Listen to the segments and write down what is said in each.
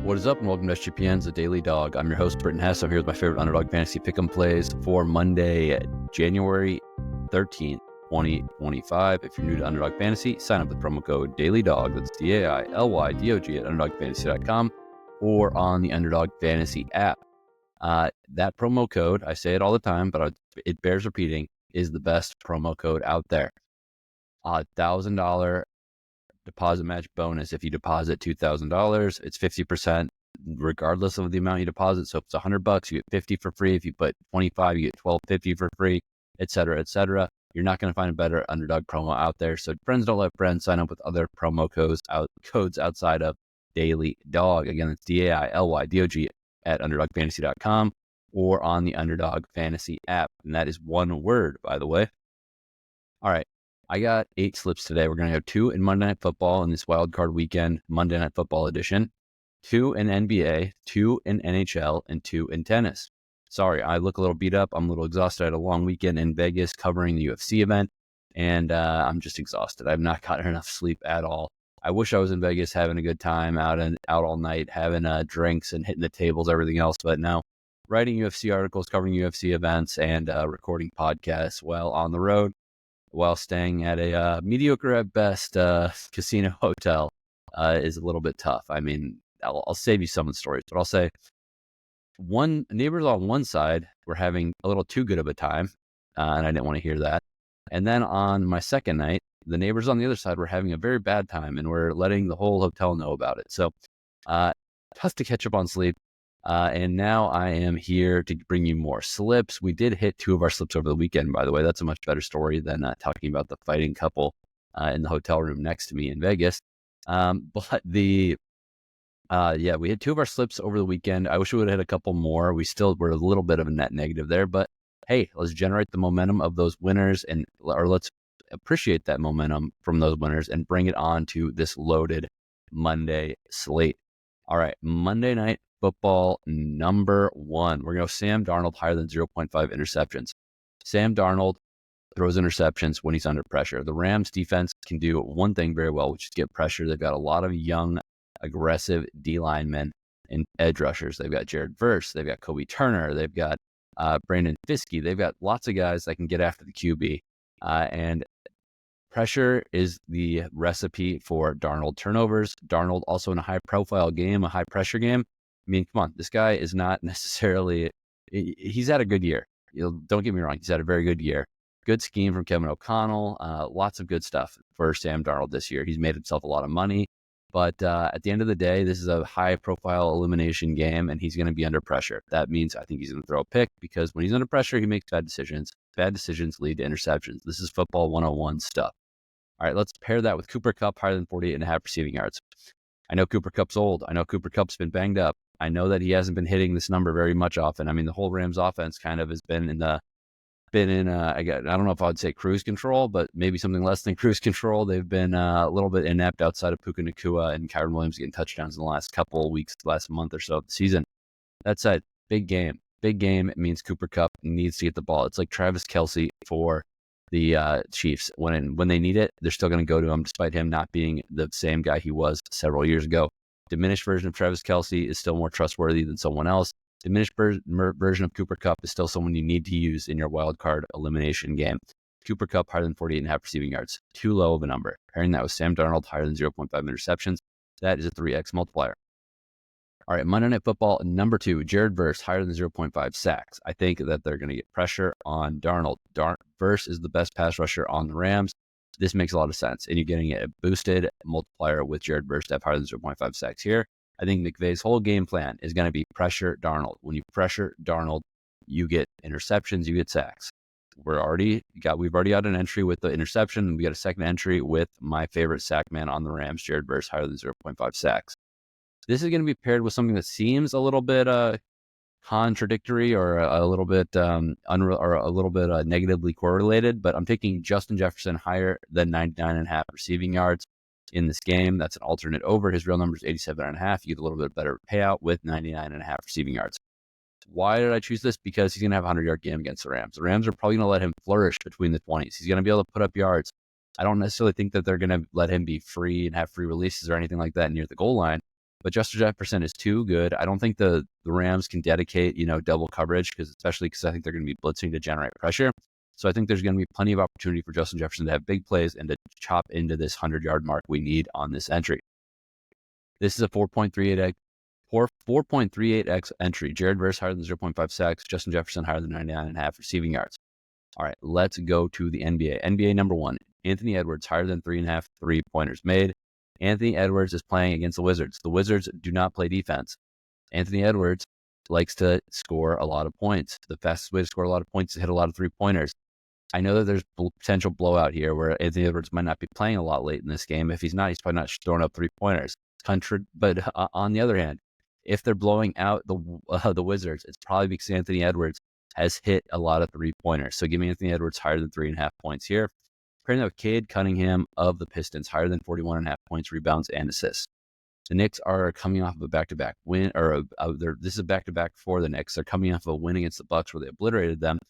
What is up, and welcome to SGPN's The Daily Dog. I'm your host, Britton Hess. I'm here with my favorite Underdog fantasy pick'em plays for Monday, January 13th, 2025. If you're new to Underdog Fantasy, sign up with promo code DailyDog. That's DAILYDOG at UnderdogFantasy.com or on the Underdog Fantasy app. That promo code, I say it all the time, but it bears repeating, is the best promo code out there. $1,000 deposit match bonus if you deposit $2,000. It's 50% regardless of the amount you deposit. So if it's $100, you get 50 for free. If you put 25, you get 12.50 for free, etc., etc. You're not going to find a better Underdog promo out there. So friends don't let friends. Sign up with other promo codes outside of Daily Dog. Again, it's DAILYDOG at UnderdogFantasy.com or on the Underdog Fantasy app. And that is one word, by the way. All right. I got 8 slips today. We're going to have 2 in Monday Night Football in this wild card weekend, Monday Night Football edition, 2 in NBA, 2 in NHL, and 2 in tennis. Sorry, I look a little beat up. I'm a little exhausted. I had a long weekend in Vegas covering the UFC event, and I'm just exhausted. I've not gotten enough sleep at all. I wish I was in Vegas having a good time out all night, having drinks and hitting the tables, everything else. But now writing UFC articles, covering UFC events, and recording podcasts while on the road, while staying at a mediocre at best casino hotel is a little bit tough. I mean, I'll save you some of the stories, but I'll say neighbors on one side were having a little too good of a time, and I didn't want to hear that. And then on my second night, the neighbors on the other side were having a very bad time, and we're letting the whole hotel know about it. So tough to catch up on sleep. And now I am here to bring you more slips. We did hit 2 of our slips over the weekend, by the way. That's a much better story than talking about the fighting couple in the hotel room next to me in Vegas. We hit 2 of our slips over the weekend. I wish we would have hit a couple more. We still were a little bit of a net negative there, but hey, let's generate the momentum of those winners or let's appreciate that momentum from those winners and bring it on to this loaded Monday slate. All right, Monday Night Football number 1. We're going to go Sam Darnold higher than 0.5 interceptions. Sam Darnold throws interceptions when he's under pressure. The Rams defense can do one thing very well, which is get pressure. They've got a lot of young, aggressive D linemen and edge rushers. They've got Jared Verse. They've got Kobe Turner. They've got Brandon Fiske. They've got lots of guys that can get after the QB. And pressure is the recipe for Darnold turnovers. Darnold also in a high-profile game, a high-pressure game. I mean, come on, this guy is not necessarily, he's had a good year. Don't get me wrong, he's had a very good year. Good scheme from Kevin O'Connell, lots of good stuff for Sam Darnold this year. He's made himself a lot of money, but at the end of the day, this is a high-profile elimination game, and he's going to be under pressure. That means I think he's going to throw a pick, because when he's under pressure, he makes bad decisions. Bad decisions lead to interceptions. This is football 101 stuff. All right, let's pair that with Cooper Kupp higher than 48.5 receiving yards. I know Cooper Kupp's old. I know Cooper Kupp's been banged up. I know that he hasn't been hitting this number very much often. I mean, the whole Rams offense kind of has been in I don't know if I would say cruise control, but maybe something less than cruise control. They've been a little bit inept outside of Puka Nacua and Kyron Williams getting touchdowns in the last couple of weeks, last month or so of the season. That said, big game. Big game, it means Cooper Kupp needs to get the ball. It's like Travis Kelce for the Chiefs. When they need it, they're still going to go to him, despite him not being the same guy he was several years ago. Diminished version of Travis Kelce is still more trustworthy than someone else. Diminished version of Cooper Kupp is still someone you need to use in your wild card elimination game. Cooper Kupp higher than 48.5 receiving yards. Too low of a number. Pairing that with Sam Darnold higher than 0.5 interceptions. That is a 3x multiplier. All right, Monday Night Football number 2, Jared Verse higher than 0.5 sacks. I think that they're going to get pressure on Darnold. Verse is the best pass rusher on the Rams. This makes a lot of sense, and you're getting a boosted multiplier with Jared Verse to have higher than 0.5 sacks here. I think McVay's whole game plan is going to be pressure Darnold. When you pressure Darnold, you get interceptions, you get sacks. We've already got an entry with the interception, and we got a second entry with my favorite sack man on the Rams, Jared Verse, higher than 0.5 sacks. This is going to be paired with something that seems a little bit contradictory or a little bit negatively correlated, but I'm taking Justin Jefferson higher than 99.5 receiving yards in this game. That's an alternate over. His real number is 87.5. You get a little bit better payout with 99.5 receiving yards. Why did I choose this? Because he's going to have a 100-yard game against the Rams. The Rams are probably going to let him flourish between the 20s. He's going to be able to put up yards. I don't necessarily think that they're going to let him be free and have free releases or anything like that near the goal line. But Justin Jefferson is too good. I don't think the Rams can dedicate, double coverage, especially because I think they're going to be blitzing to generate pressure. So I think there's going to be plenty of opportunity for Justin Jefferson to have big plays and to chop into this 100-yard mark we need on this entry. This is a 4.38x entry. Jared Verse higher than 0.5 sacks. Justin Jefferson higher than 99.5 receiving yards. All right, let's go to the NBA. NBA number 1, Anthony Edwards higher than 3.5 3-pointers made. Anthony Edwards is playing against the Wizards. The Wizards do not play defense. Anthony Edwards likes to score a lot of points. The fastest way to score a lot of points is to hit a lot of 3-pointers. I know that there's potential blowout here where Anthony Edwards might not be playing a lot late in this game. If he's not, he's probably not throwing up 3-pointers. But on the other hand, if they're blowing out the Wizards, it's probably because Anthony Edwards has hit a lot of 3-pointers. So give me Anthony Edwards higher than 3.5 points here. Pairing that with Cade Cunningham of the Pistons, higher than 41.5 points, rebounds, and assists. The Knicks are coming off of a back-to-back win, this is a back-to-back for the Knicks. They're coming off of a win against the Bucks where they obliterated them.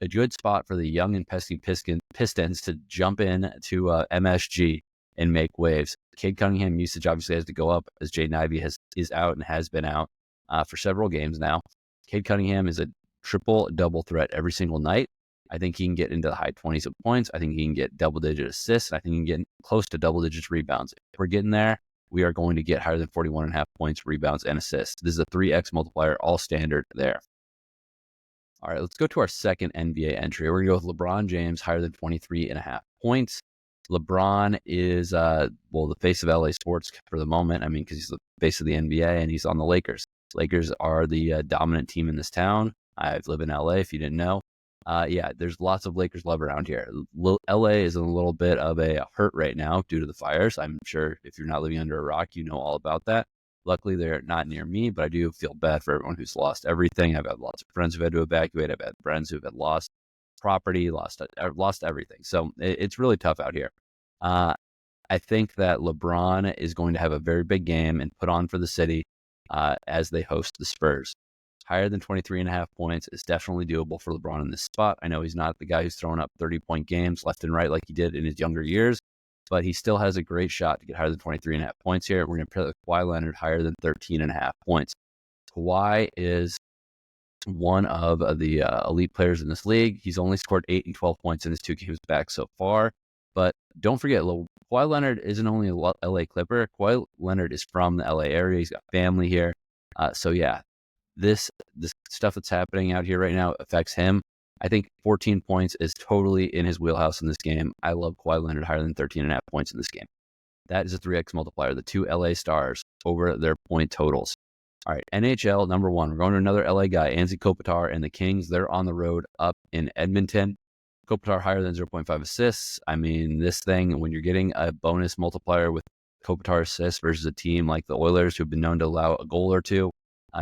A good spot for the young and pesky Pistons to jump in to MSG and make waves. Cade Cunningham usage obviously has to go up as Jaden Ivey is out and has been out for several games now. Cade Cunningham is a triple-double threat every single night. I think he can get into the high 20s of points. I think he can get double-digit assists. I think he can get close to double-digit rebounds. If we're getting there, we are going to get higher than 41.5 points, rebounds, and assists. This is a 3x multiplier, all standard there. All right, let's go to our second NBA entry. We're going to go with LeBron James, higher than 23.5 points. LeBron is, the face of LA sports for the moment. I mean, because he's the face of the NBA and he's on the Lakers. Lakers are the dominant team in this town. I live in LA, if you didn't know. There's lots of Lakers love around here. LA is in a little bit of a hurt right now due to the fires. I'm sure if you're not living under a rock, you know all about that. Luckily, they're not near me, but I do feel bad for everyone who's lost everything. I've had lots of friends who've had to evacuate. I've had friends who've had lost property, lost everything. So it's really tough out here. I think that LeBron is going to have a very big game and put on for the city as they host the Spurs. Higher than 23.5 points is definitely doable for LeBron in this spot. I know he's not the guy who's throwing up 30-point games left and right like he did in his younger years, but he still has a great shot to get higher than 23.5 points here. We're going to pair that with Kawhi Leonard higher than 13.5 points. Kawhi is one of the elite players in this league. He's only scored 8 and 12 points in his 2 games back so far. But don't forget, Kawhi Leonard isn't only a LA Clipper. Kawhi Leonard is from the LA area. He's got family here. This stuff that's happening out here right now affects him. I think 14 points is totally in his wheelhouse in this game. I love Kawhi Leonard higher than 13.5 points in this game. That is a 3x multiplier. The 2 LA stars over their point totals. All right, NHL number 1. We're going to another LA guy, Anze Kopitar and the Kings. They're on the road up in Edmonton. Kopitar higher than 0.5 assists. I mean, this thing, when you're getting a bonus multiplier with Kopitar assists versus a team like the Oilers who've been known to allow a goal or two,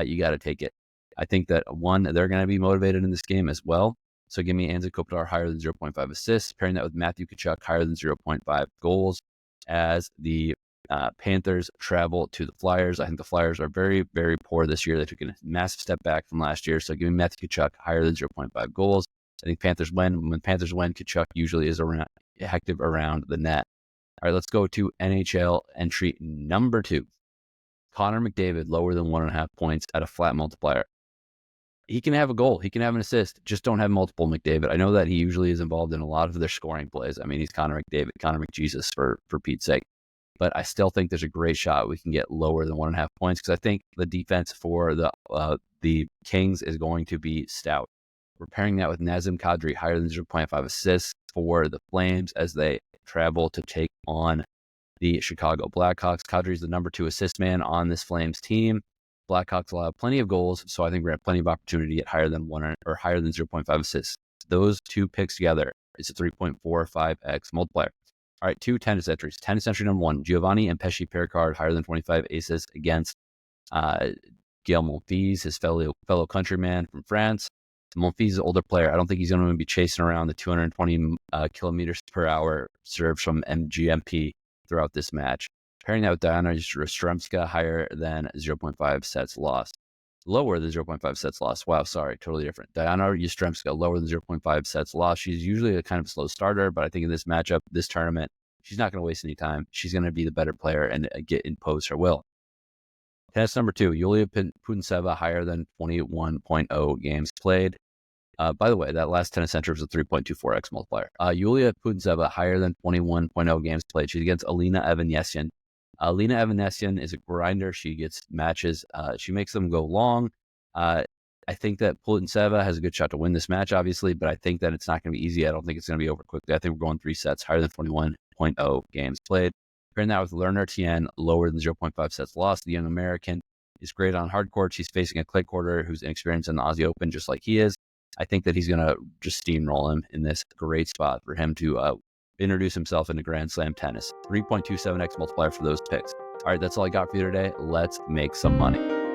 you got to take it. I think that, one, they're going to be motivated in this game as well. So give me Anze Kopitar higher than 0.5 assists, pairing that with Matthew Tkachuk higher than 0.5 goals as the Panthers travel to the Flyers. I think the Flyers are very, very poor this year. They took a massive step back from last year. So give me Matthew Tkachuk higher than 0.5 goals. I think Panthers win. When Panthers win, Tkachuk usually is active around the net. All right, let's go to NHL entry number 2. Connor McDavid lower than 1.5 points at a flat multiplier. He can have a goal. He can have an assist. Just don't have multiple McDavid. I know that he usually is involved in a lot of their scoring plays. I mean, he's Connor McDavid, Connor McJesus for Pete's sake. But I still think there's a great shot we can get lower than 1.5 points because I think the defense for the Kings is going to be stout. We're pairing that with Nazem Kadri higher than 0.5 assists for the Flames as they travel to take on the Chicago Blackhawks. Kadri is the number 2 assist man on this Flames team. Blackhawks allow plenty of goals, so I think we're going to have plenty of opportunity to get higher than 0.5 assists. Those 2 picks together, it's a 3.45x multiplier. All right, 2 tennis entries. Tennis entry number 1, Giovanni and Mpetshi Perricard higher than 25 aces against Gael Monfils, his fellow countryman from France. Monfils is an older player. I don't think he's going to be chasing around the 220 kilometers per hour serves from MGMP throughout this match. Pairing that with Dayana Yastremska higher than 0.5 sets lost. Lower than 0.5 sets lost. Wow, sorry, totally different. Dayana Yastremska lower than 0.5 sets lost. She's usually a kind of slow starter, but I think in this matchup, this tournament, she's not going to waste any time. She's going to be the better player and impose her will. Tennis number 2, Yulia Putintseva higher than 21.0 games played. By the way, that last tennis center was a 3.24x multiplier. Yulia Putintseva higher than 21.0 games played. She's against Alina Evanesian. Alina Evanesian is a grinder. She gets matches. She makes them go long. I think that Putintseva has a good shot to win this match, obviously, but I think that it's not going to be easy. I don't think it's going to be over quickly. I think we're going 3 sets, higher than 21.0 games played. Pairing that with Leonard, Tien, lower than 0.5 sets lost. The young American is great on hard court. She's facing a clay courter who's inexperienced in the Aussie Open, just like he is. I think that he's going to just steamroll him in this great spot for him to introduce himself into Grand Slam tennis. 3.27x multiplier for those picks. All right, that's all I got for you today. Let's make some money.